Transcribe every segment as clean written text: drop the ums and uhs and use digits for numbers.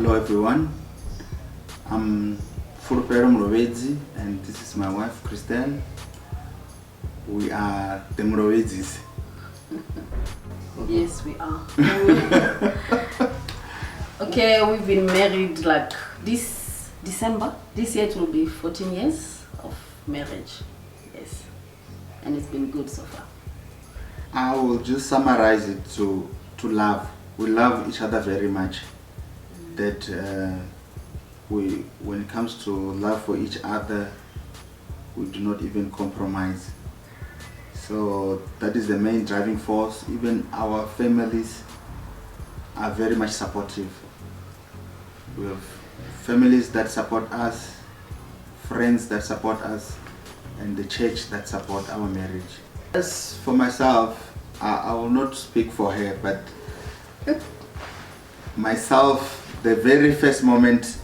Hello everyone, I'm Mulovhedzi and this is my wife Christelle. We are the Mulovhedzis. Yes, we are. Okay, we've been married like this December. This year it will be 14 years of marriage. Yes, and it's been good so far. I will just summarize it to love. We love each other very much. That when it comes to love for each other, we do not even compromise. So that is the main driving force. Even our families are very much supportive. We have families that support us, friends that support us, and the church that support our marriage. As for myself, I will not speak for her, but myself, the very first moment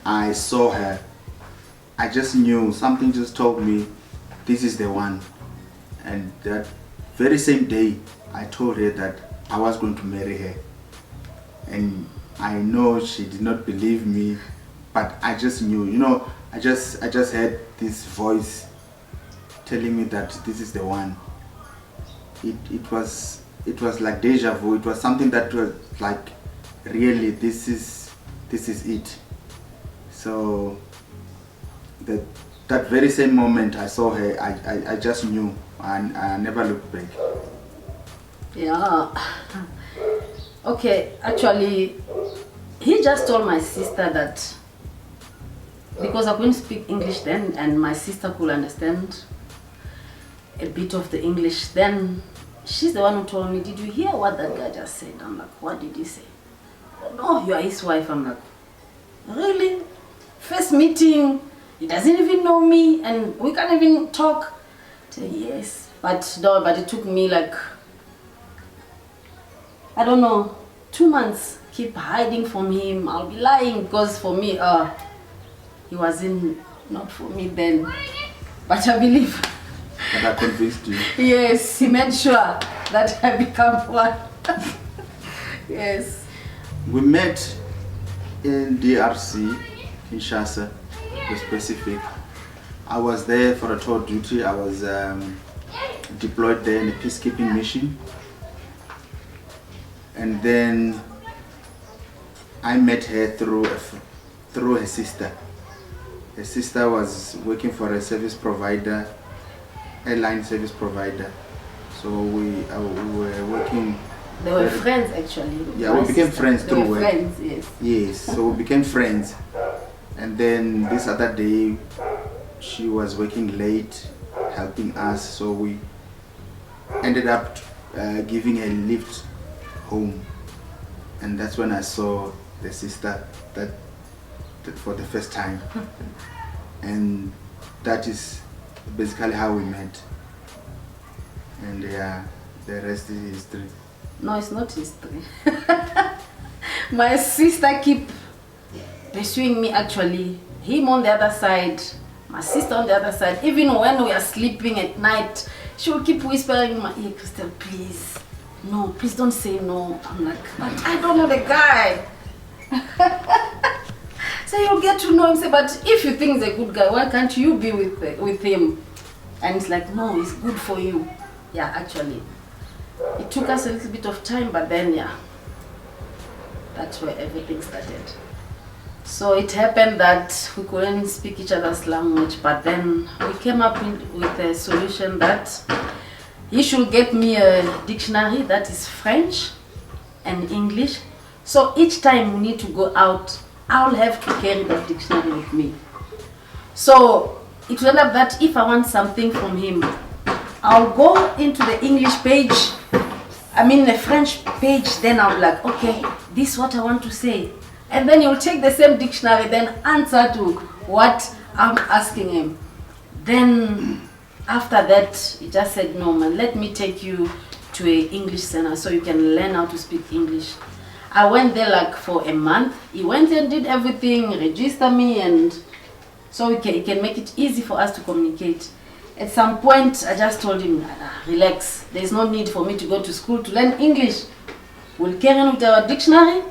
I saw her, I just knew, something just told me this is the one. And that very same day I told her that I was going to marry her. And I know she did not believe me, but I just knew, I just heard this voice telling me that this is the one. It was like deja vu. It was something that was like, really, this is it. So that very same moment I saw her, I just knew, and I never looked back. Yeah. Okay, actually, he just told my sister that because I couldn't speak English then, and my sister could understand a bit of the English, then she's the one who told me, "Did you hear what that guy just said?" I'm like, "What did he say?" "No, you are his wife." I'm like, "Really? First meeting, he doesn't even know me and we can't even talk." I said, "Yes." But no, but it took me like, I don't know, 2 months. Keep hiding from him. I'll be lying because for me, he wasn't, not for me then. But I believe. But I convinced you. Yes, he made sure that I become one. Yes. We met in DRC, Kinshasa, to be specific. I was there for a tour duty. I was deployed there in a peacekeeping mission. And then I met her through her sister. Her sister was working for a service provider, airline service provider. So we were working. They were friends actually. Yeah, we became friends through work. Friends, yes. Yes, so we became friends. And then this other day, she was working late, helping us. So we ended up giving her a lift home. And that's when I saw the sister that for the first time. And that is basically how we met. And yeah, the rest is history. No, it's not history. My sister keep pursuing me actually. Him on the other side, my sister on the other side. Even when we are sleeping at night, she will keep whispering in my ear, "Christelle, please. No, please don't say no." I'm like, "But I don't know the guy." So you'll get to know him. Say, "But if you think he's a good guy, why can't you be with him?" And it's like, "No, it's good for you." Yeah, actually. It took us a little bit of time, but then yeah, that's where everything started. So it happened that we couldn't speak each other's language, but then we came up with a solution that he should get me a dictionary that is French and English. So each time we need to go out, I'll have to carry that dictionary with me. So it will end up that if I want something from him, I'll go into the English page, the French page, then I'll be like, "Okay, this is what I want to say." And then he'll take the same dictionary, then answer to what I'm asking him. Then after that, he just said, "No man, let me take you to an English center so you can learn how to speak English." I went there like for a month. He went and did everything, register me, and so he can make it easy for us to communicate. At some point, I just told him, "Relax, there's no need for me to go to school to learn English. We'll carry on with our dictionary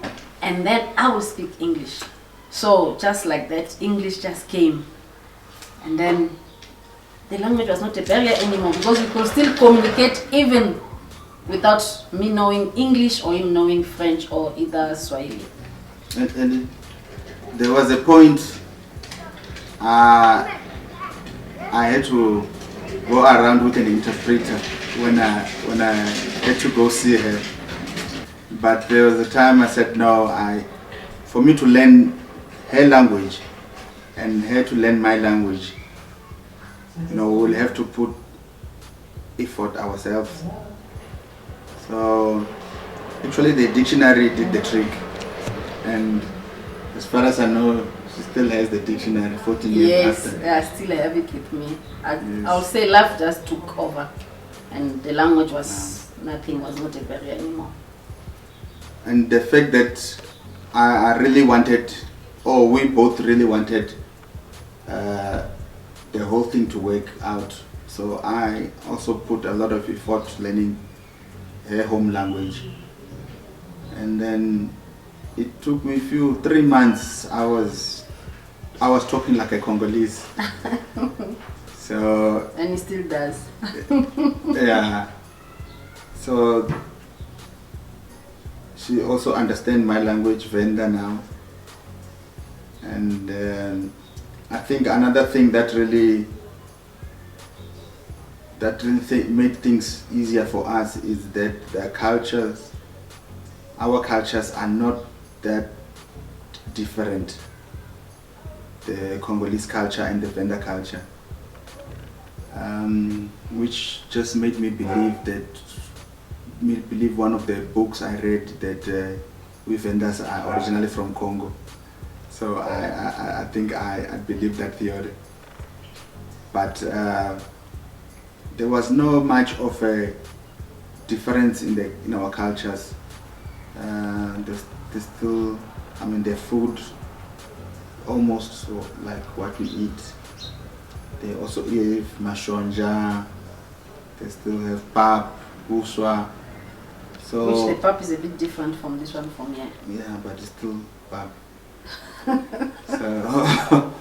and then I will speak English. So just like that, English just came. And then the language was not a barrier anymore because we could still communicate even without me knowing English or him knowing French or either Swahili. And there was a point I had to go around with an interpreter when I had to go see her. But there was a time I said no, for me to learn her language and her to learn my language, we'll have to put effort ourselves. So actually the dictionary did the trick, and as far as I know, she still has the dictionary 14 years after. Yes, I still have it with me. I'll say life just took over, and the language was nothing, was not a barrier anymore. And the fact that I really wanted, or we both really wanted, the whole thing to work out. So I also put a lot of effort learning her home language. And then it took me 3 months. I was talking like a Congolese. So and he still does. yeah. So she also understands my language, Venda, now. And I think another thing that really made things easier for us is that our cultures are not that different. The Congolese culture and the Venda culture, which just made me believe one of the books I read that we Vendas are originally from Congo. So I think I believe that theory. But there was no much of a difference in our cultures. There's still, the food almost so like what we eat. They also eat mashonja. They still have pap, buswa. So which the pap is a bit different from this one from here. Yeah, but it's still pap. So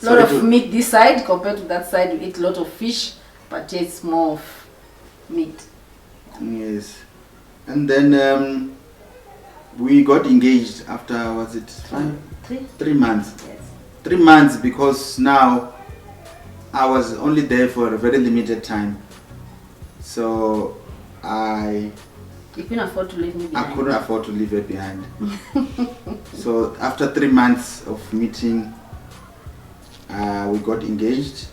lot of meat this side compared to that side. You eat a lot of fish, but it's more of meat. Yes. And then we got engaged after, was it 3 months? Yes. 3 months, because now I was only there for a very limited time. So you couldn't afford to leave me behind. I couldn't afford to leave her behind. So after 3 months of meeting, we got engaged.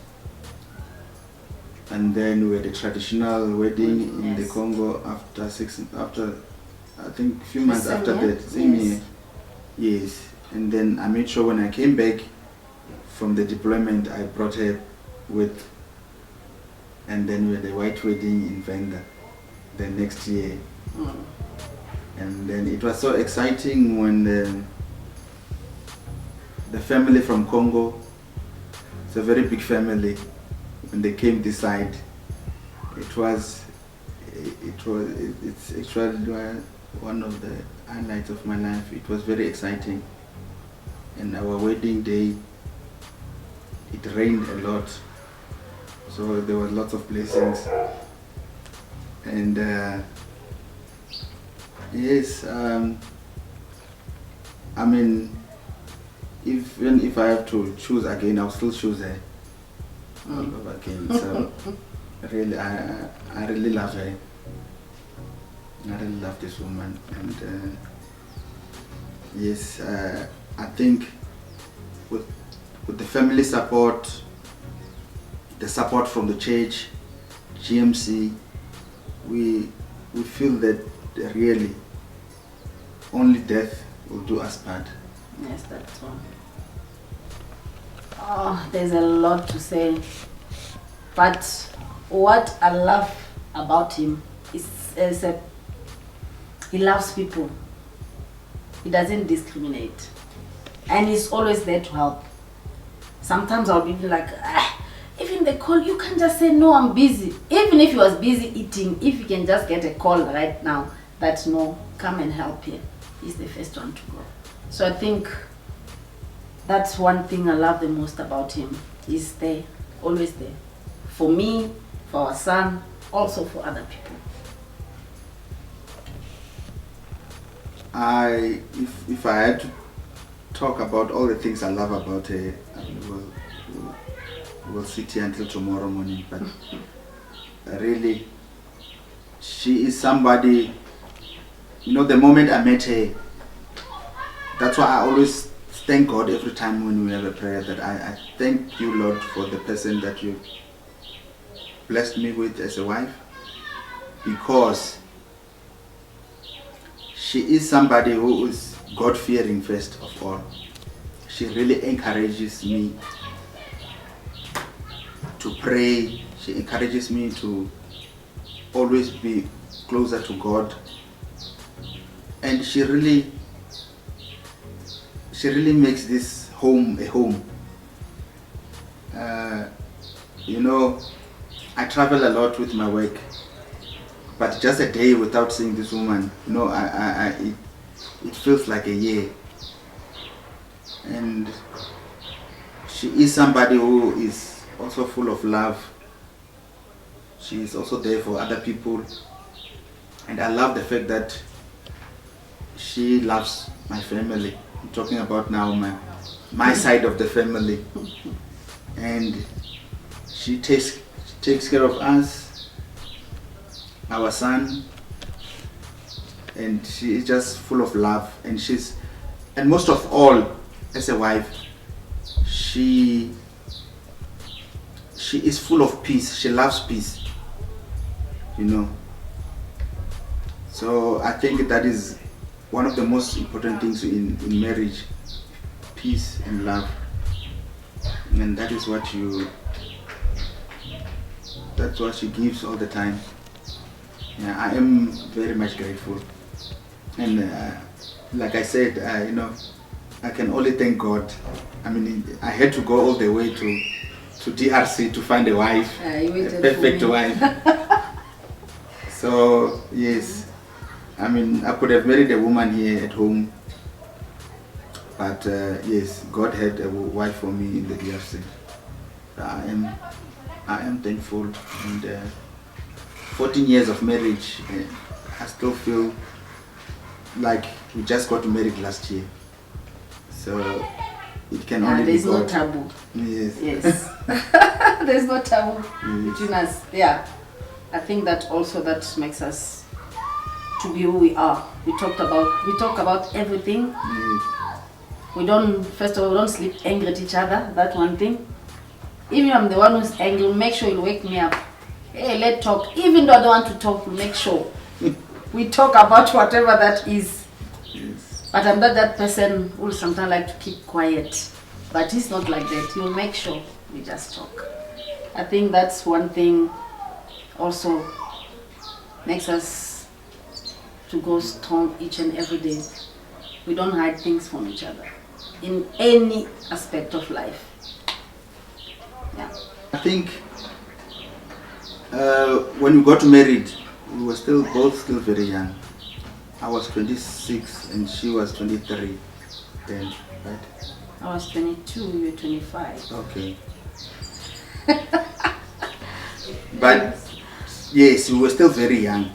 And then we had a traditional wedding in the Congo after I think a few months after that, same year. Yes. And then I made sure when I came back from the deployment, I brought her with. And then we had a white wedding in Venda the next year. And then it was so exciting when the family from Congo, it's a very big family, when they came this side, it's actually one of the highlights of my life. It was very exciting. And our wedding day, it rained a lot, so there were lots of blessings. And yes, even if I have to choose again, I'll still choose her again. So really, I really love her. I really love this woman. And yes, I think with the family support, the support from the church, GMC, we feel that really only death will do us part. Yes, that's one. Oh, there's a lot to say, but what I love about him is he loves people. He doesn't discriminate, and he's always there to help. Sometimes I'll be like, even the call, you can just say no, I'm busy. Even if he was busy eating, if you can just get a call right now, that no, come and help here. He's the first one to go. So I think that's one thing I love the most about him. He's there, always there. For me, for our son, also for other people. If I had to talk about all the things I love about her, we'll sit here until tomorrow morning. But really, she is somebody. You know, the moment I met her, that's why I always thank God every time when we have a prayer, that I thank you, Lord, for the person that you blessed me with as a wife, because she is somebody who is God-fearing first of all. She really encourages me to pray. She encourages me to always be closer to God. And she really makes this home a home. You know, I travel a lot with my work, but just a day without seeing this woman, you know, it feels like a year. And she is somebody who is also full of love. She is also there for other people. And I love the fact that she loves my family. I'm talking about now my side of the family. And she takes care of us, our son, and she is just full of love. And most of all, as a wife, she is full of peace. She loves peace, you know. So I think that is one of the most important things in marriage: peace and love. And that's what she gives all the time. Yeah, I am very much grateful. And like I said, you know, I can only thank God. I mean, I had to go all the way to DRC to find a wife, a perfect wife. So yes, I mean, I could have married a woman here at home, but yes, God had a wife for me in the DRC. I am thankful, and 14 years of marriage, I still feel like we just got married last year. So it can only be God. There's no taboo. Yes. Yes. There's no taboo between us. Yeah. I think that also that makes us to be who we are. We talk about everything. Yes. First of all, we don't sleep angry at each other. That's one thing. Even if I'm the one who's angry, make sure you wake me up. Hey, let's talk. Even though I don't want to talk, make sure we talk about whatever that is. Yes. But I'm not that person who sometimes like to keep quiet. But he's not like that. He'll make sure we just talk. I think that's one thing also makes us to go strong each and every day. We don't hide things from each other in any aspect of life. Yeah. I think when we got married, we were both still very young. I was 26 and she was 23 then, right? I was 22, you were 25. Okay. But yes, we were still very young.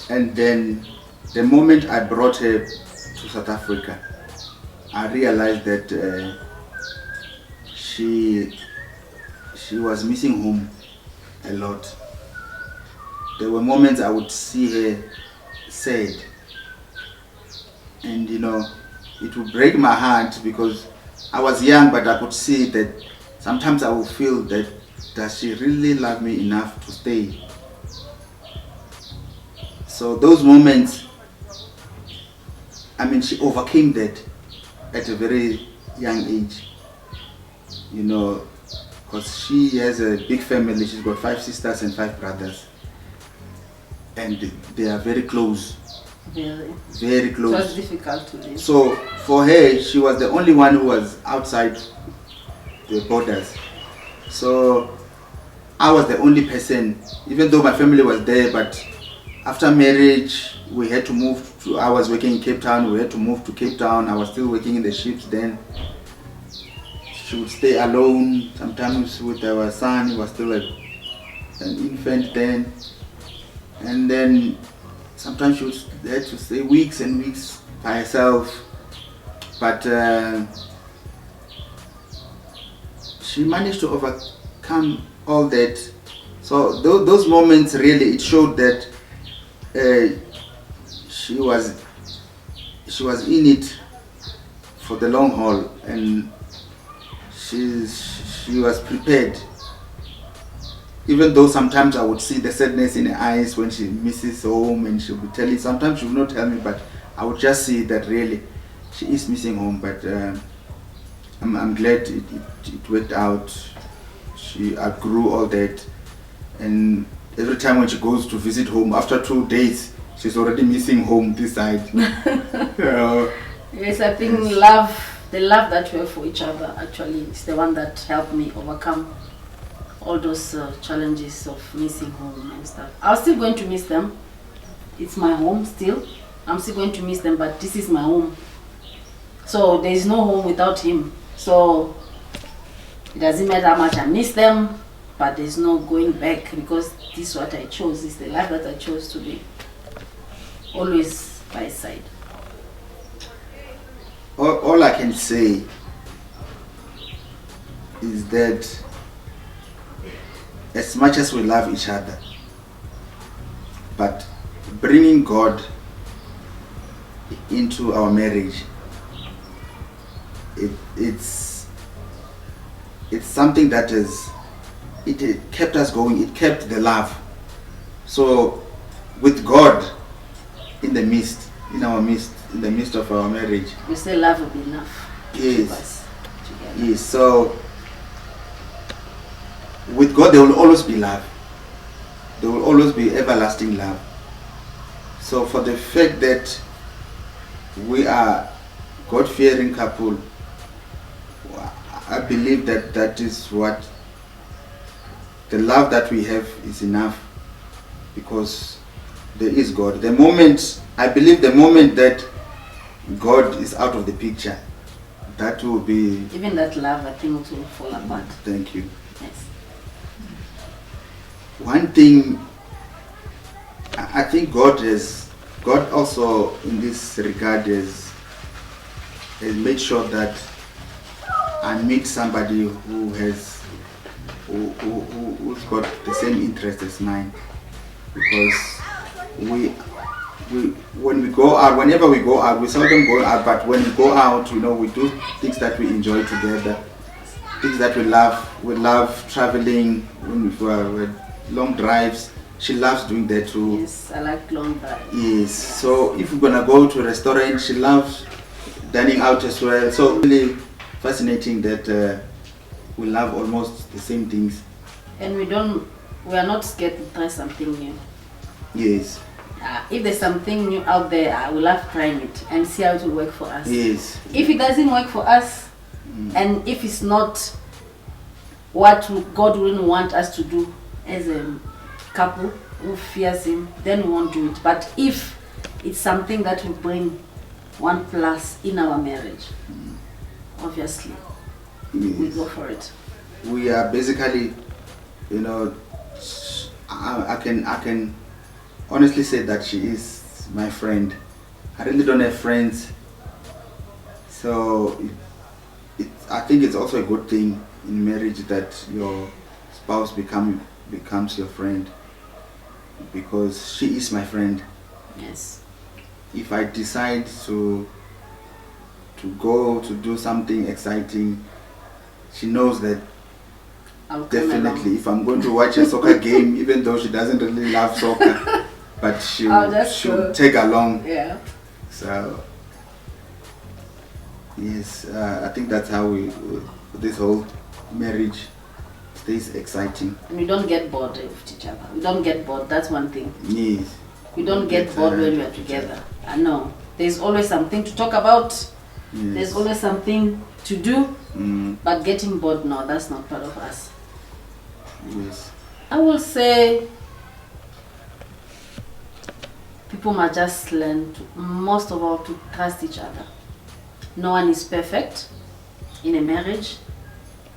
And then the moment I brought her to South Africa, I realized that she was missing home a lot. There were moments I would see her sad, and you know, it would break my heart because I was young, but I could see that sometimes I would feel that does she really love me enough to stay? So those moments, I mean, she overcame that at a very young age, you know, because she has a big family. She's got 5 sisters and 5 brothers, and they are very close. Very close. It was difficult to live. So for her, she was the only one who was outside the borders. So I was the only person, even though my family was there, but after marriage, we had to move to, I was working in Cape Town, we had to move to Cape Town. I was still working in the ships then. She would stay alone, sometimes with our son. He was still an infant then. And then sometimes she had to stay weeks and weeks by herself. But she managed to overcome all that. So those moments really, it showed that she was in it for the long haul, and she was prepared. Even though sometimes I would see the sadness in her eyes when she misses home, and she would tell me, sometimes she would not tell me, but I would just see that really she is missing home. But I'm glad it worked out. She outgrew all that, and every time when she goes to visit home, after 2 days, she's already missing home this side. Yes, I think the love that we have for each other actually is the one that helped me overcome all those challenges of missing home and stuff. I'm still going to miss them. It's my home still. I'm still going to miss them, but this is my home. So there is no home without him. So it doesn't matter how much I miss them, but there's no going back, because this is what I chose. It's the life that I chose to be always by his side. All I can say is that as much as we love each other, but bringing God into our marriage, it's something that it kept us going. It kept the love. So with God in the midst of our marriage, you say love will be enough. Yes. Yes. So with God there will always be love. There will always be everlasting love. So for the fact that we are God-fearing couple, I believe that is what the love that we have is enough, because there is God. I believe the moment that God is out of the picture, that will be... Even that love, I think, will fall apart. Thank you. Yes. One thing, I think God also in this regard has made sure that I meet somebody who's got the same interest as mine, because when we go out, whenever we go out, we seldom go out, but when we go out, we do things that we enjoy together, things that we love. We love traveling, when we're long drives. She loves doing that too. Yes, I like long drives. Yes, so if we're gonna go to a restaurant, she loves dining out as well. So really fascinating that we love almost the same things. And we are not scared to try something new. Yes. If there's something new out there, we love trying it and see how it will work for us. Yes. If it doesn't work for us, and if it's not what God wouldn't want us to do as a couple who fears him, then we won't do it. But if it's something that will bring one plus in our marriage, obviously, we go for it. We are basically, I can honestly say that she is my friend. I really don't have friends, so I think it's also a good thing in marriage that your spouse becomes your friend, because she is my friend. Yes. If I decide to go to do something exciting, she knows that definitely if I'm going to watch a soccer game, even though she doesn't really love soccer, but she'll take along. Yeah. So yes, I think that's how this whole marriage stays exciting. And we don't get bored with each other. We don't get bored. That's one thing. Yes. We don't get bored when we are together. I know. There's always something to talk about. Yes. There's always something to do. But getting bored, no, that's not part of us. Yes. I will say people must just learn to, most of all, to trust each other. No one is perfect in a marriage.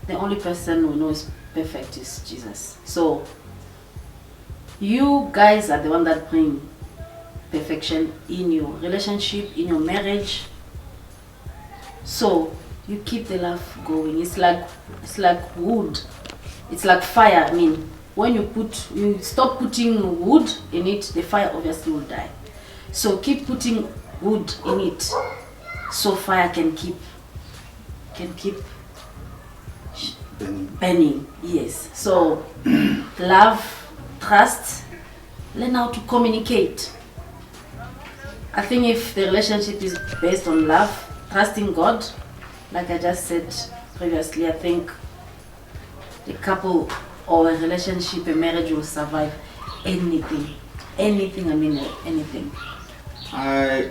The only person we know is perfect is Jesus. So you guys are the one that bring perfection in your relationship, in your marriage. So you keep the love going. It's like wood. It's like fire. I mean, when you stop putting wood in it, the fire obviously will die. So keep putting wood in it, so fire can keep burning. Yes. So love, trust, learn how to communicate. I think if the relationship is based on love, trusting God, like I just said previously, I think the couple or a relationship, a marriage will survive anything. Anything, I mean anything. I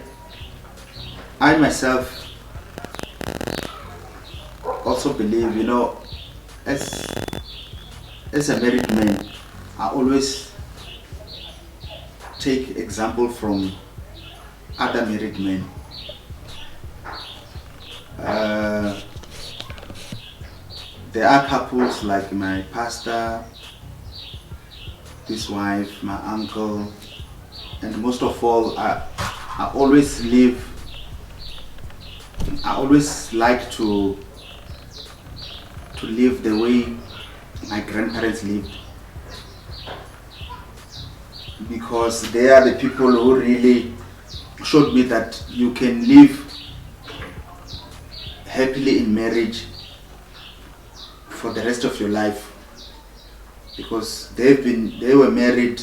myself also believe, you know, as a married man, I always take example from other married men. There are couples like my pastor, his wife, my uncle, and most of all, I always like to live the way my grandparents lived, because they are the people who really showed me that you can live happily in marriage for the rest of your life, because they were married,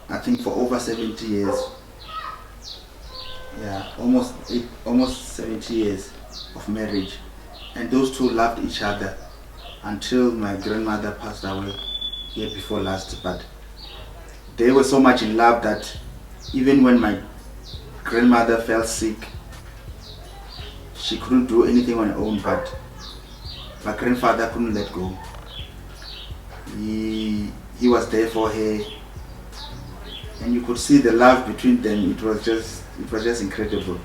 I think, for over 70 years. Yeah, almost 70 years of marriage, and those two loved each other until my grandmother passed away year before last. But they were so much in love that even when my grandmother fell sick, she couldn't do anything on her own, but my grandfather couldn't let go. He was there for her, and you could see the love between them. It was just incredible.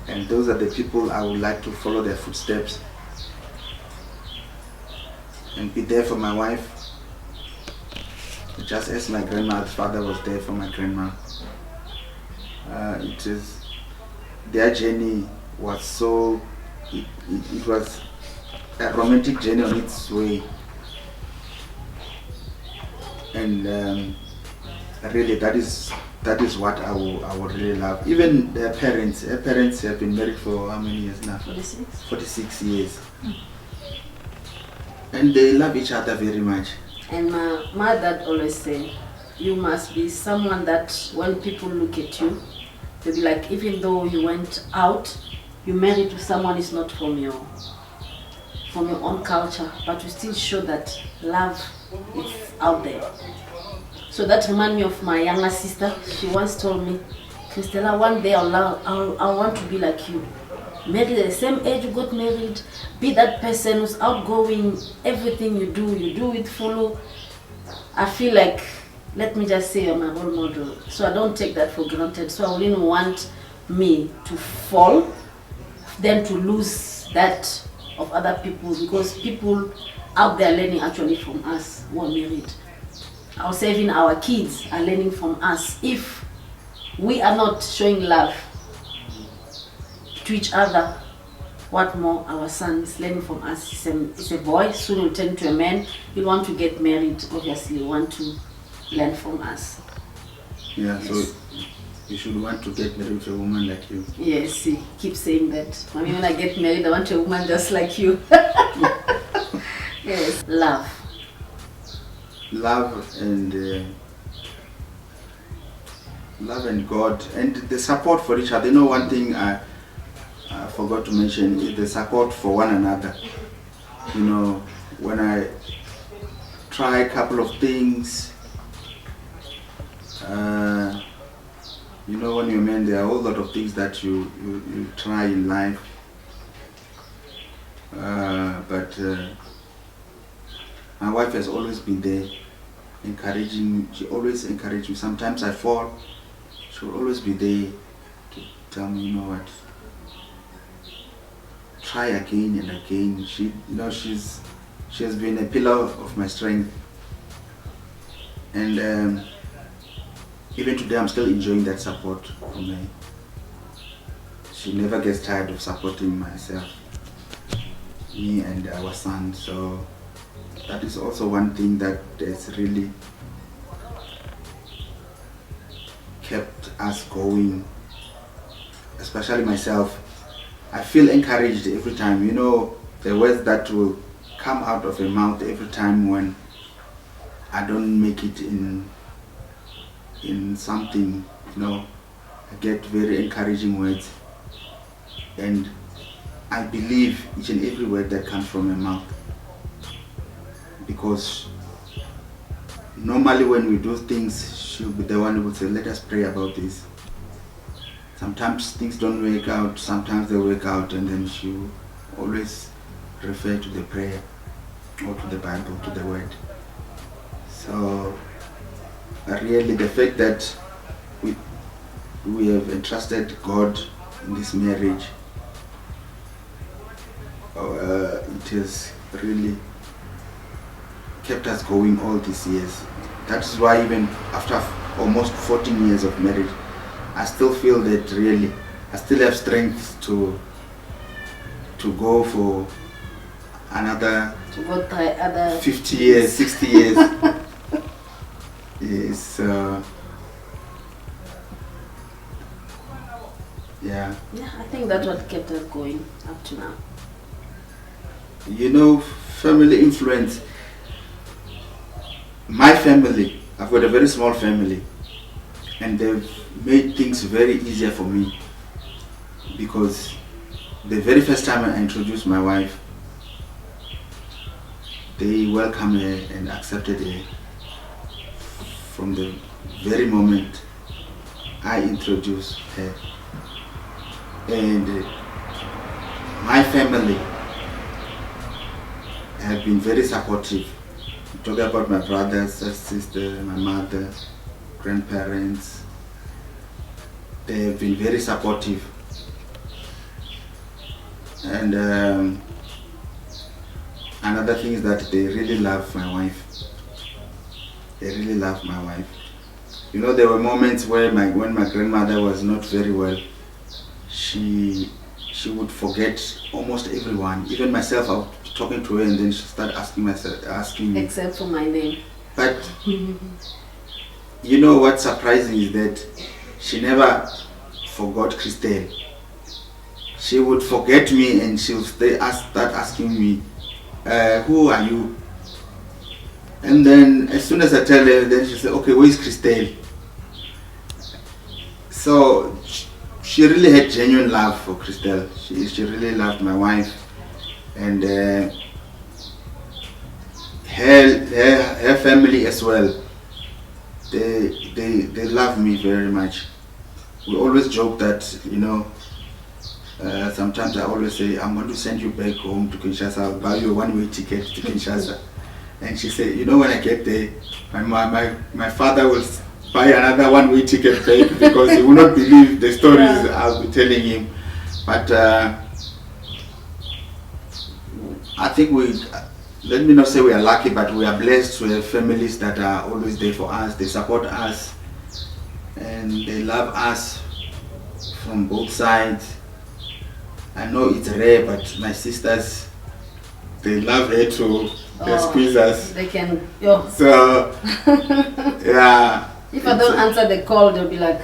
And those are the people I would like to follow their footsteps and be there for my wife, just as my grandma's father was there for my grandma. Their journey was so, it was a romantic journey on its way, and really that is what I would really love. Even their parents have been married for how many years now? 46 years. And they love each other very much. And my dad always say, you must be someone that when people look at you, they'll be like, even though you went out, you married to someone is not from your own culture, but you still show that love is out there. So that reminds me of my younger sister. She once told me, Christella, one day I want to be like you. Married at the same age you got married, be that person who's outgoing, everything you do it full. I feel like, let me just say you're my role model. So I don't take that for granted. So I wouldn't want me to fall, then to lose that of other people, because people out there learning actually from us who are married. I was saying our kids are learning from us. If we are not showing love to each other, what more our son is learning from us. He's a boy, soon will turn to a man. He'll want to get married, obviously want to learn from us. Yeah, yes. So you should want to get married to a woman like you. Yes, he keeps saying that. Mommy, when I get married, I want a woman just like you. Yes, love. Love and God, and the support for each other. You know, one thing I forgot to mention is the support for one another. You know, when I try a couple of things, you know, when you're a man, there are a whole lot of things that you try in life, but my wife has always been there encouraging. She always encouraged me. Sometimes I fall, she will always be there to tell me, you know what, try again and again. She has been a pillar of my strength, and even today I'm still enjoying that support from her. She never gets tired of supporting me and our son. So that is also one thing that has really kept us going, especially myself. I feel encouraged every time, the words that will come out of her mouth every time when I don't make it in something, I get very encouraging words, and I believe each and every word that comes from her mouth, because normally when we do things, she'll be the one who will say, let us pray about this. Sometimes things don't work out, sometimes they work out, and then she'll always refer to the prayer or to the Bible, to the word. So really the fact that we have entrusted God in this marriage, it has really kept us going all these years. That is why even after almost 14 years of marriage, I still feel that really I still have strength to go for another 50 years, 60 years. Yes, yeah. Yeah, I think that's what kept us going up to now. Family influence. My family, I've got a very small family, and they've made things very easier for me, because the very first time I introduced my wife, they welcomed her and accepted her from the very moment I introduced her. And my family have been very supportive. I'm talking about my brothers, sister, my mother, grandparents. They have been very supportive. And another thing is that they really love my wife. They really love my wife. There were moments where when my grandmother was not very well, she would forget almost everyone. Even myself, I was talking to her, and then she started asking me. Except for my name. But what's surprising is that she never forgot Christelle. She would forget me, and she would start asking me, who are you? And then as soon as I tell her, then she said, okay, where is Christelle? So she really had genuine love for Christelle. She really loved my wife, and her family as well. They love me very much. We always joke that sometimes I always say, I'm going to send you back home to Kinshasa. I'll buy you a one-way ticket to Kinshasa. And she said, when I get there, my father will buy another one-way ticket back, because he will not believe the stories I'll be telling him. But I think let me not say we are lucky, but we are blessed to have families that are always there for us. They support us, and they love us from both sides. I know it's rare, but my sisters, they love her too. They squeeze us. They can. So, yeah. If I don't answer the call, they'll be like,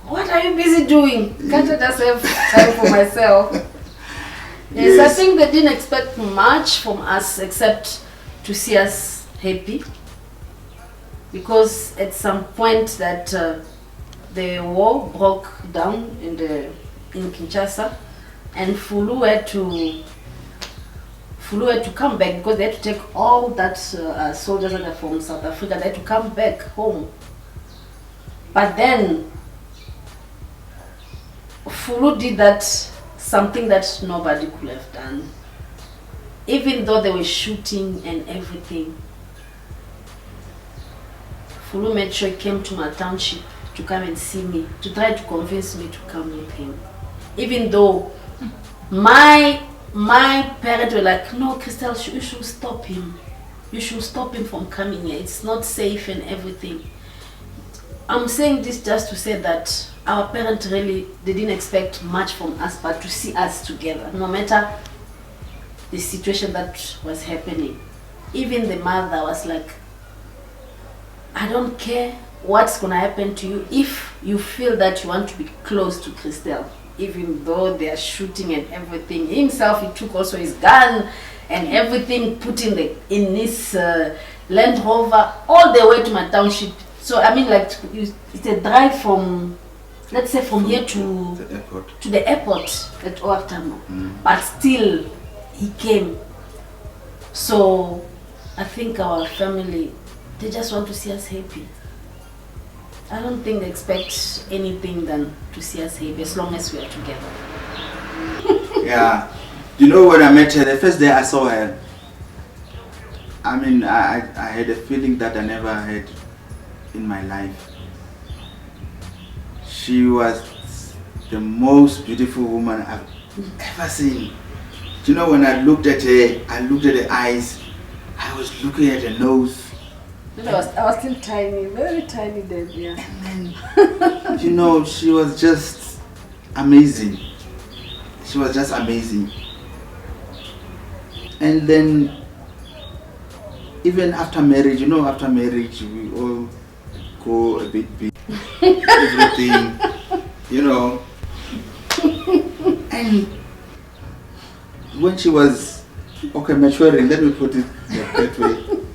what are you busy doing? Can't I just have time for myself? Yes, I think they didn't expect much from us except to see us happy. Because at some point that the war broke down in Kinshasa, and Fulu had to come back, because they had to take all that soldiers that are from South Africa. They had to come back home. But then Fulu did something that nobody could have done. Even though they were shooting and everything, Fulu made sure he came to my township to come and see me, to try to convince me to come with him. Even though my parents were like, no, Crystal, you should stop him. You should stop him from coming here. It's not safe and everything. I'm saying this just to say that our parents really, they didn't expect much from us, but to see us together, no matter the situation that was happening. Even the mother was like, I don't care what's gonna happen to you if you feel that you want to be close to Christelle. Even though they are shooting and everything, himself he took also his gun and everything, put in his Land Rover all the way to my township. So I mean, like, it's a drive from, let's say, from here to the airport at Oatamo. But still he came. So I think our family, they just want to see us happy. I don't think they expect anything than to see us happy as long as we are together. Yeah. You know, when I met her, the first day I saw her, I mean, I had a feeling that I never had in my life. She was the most beautiful woman I've ever seen. You know, when I looked at her, I looked at her eyes, I was looking at her nose. I was still tiny, very tiny then, yeah. And then, you know, she was just amazing. She was just amazing. And then, even after marriage, you know, after marriage, we all go a bit big, everything, you know. And when she was, okay, maturing, let me put it that way.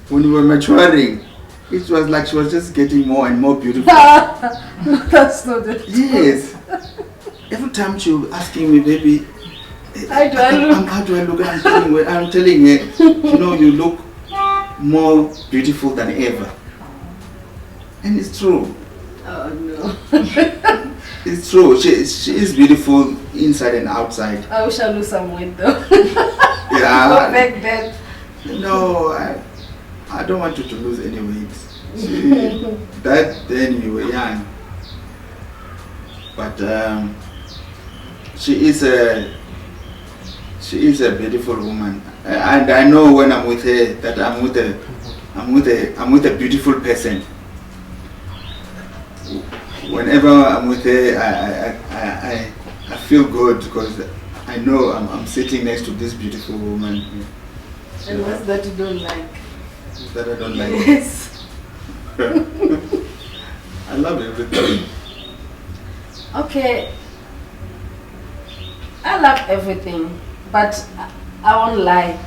When we were maturing, it was like she was just getting more and more beautiful. That's not the truth. Yes. Every time she was asking me, baby, how do I look? I'm telling her, you know, you look more beautiful than ever. And it's true. Oh no. It's true. She is beautiful inside and outside. I wish I lose some weight though. Yeah. Go back then. No, I don't want you to lose any weight. Then you were young. But she is a beautiful woman, and I know when I'm with her that I'm with a beautiful person. Whenever I'm with her, I feel good because I know I'm sitting next to this beautiful woman. And what's that you don't like? That I don't like. Yes. I love everything. Okay. I love everything, but I won't lie.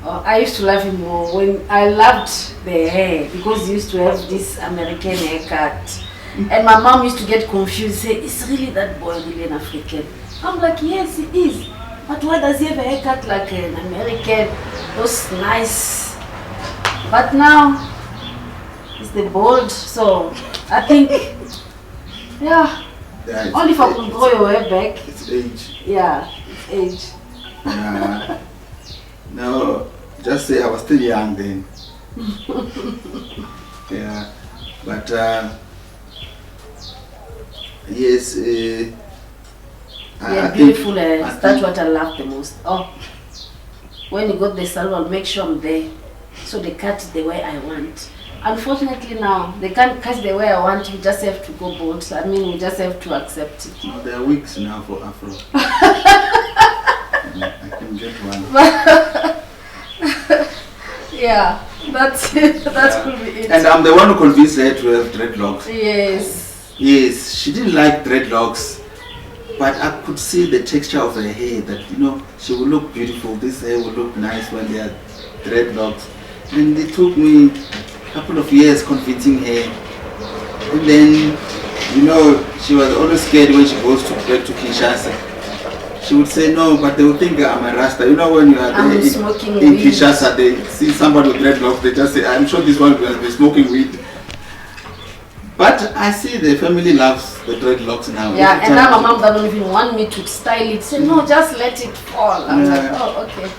I used to love him more when I loved the hair, because he used to have this American haircut. And my mom used to get confused, say, is really that boy really an African? I'm like, yes, he is. But why does he have a haircut like an American? Those nice. But now, it's the bald, so I think, yeah. Only if I could grow your hair back. It's age. Yeah, it's age. No, just say I was still young then. Yeah, but yes. Yeah, beautiful. That's what I love the most. Oh, when you go to the salon, I'll make sure I'm there, so they cut the way I want. Unfortunately now, they can't cut the way I want, we just have to go bald. I mean, we just have to accept it. No, there are wigs now for Afro. I can get one. Yeah, that's it. That could be it. And I'm the one who convinced her to have dreadlocks. Yes. Yes, she didn't like dreadlocks, but I could see the texture of her hair, that, you know, she will look beautiful. This hair will look nice when they are dreadlocks. And it took me a couple of years convincing her. And then, you know, she was always scared when she goes back to Kinshasa. She would say, no, but they will think I'm a Rasta. You know, when you are there in Kinshasa, they see somebody with dreadlocks, they just say, I'm sure this one will be smoking weed. But I see the family loves the dreadlocks now. Yeah, and now my mom doesn't even want me to style it. Say, no, just let it fall. I'm like, oh, okay.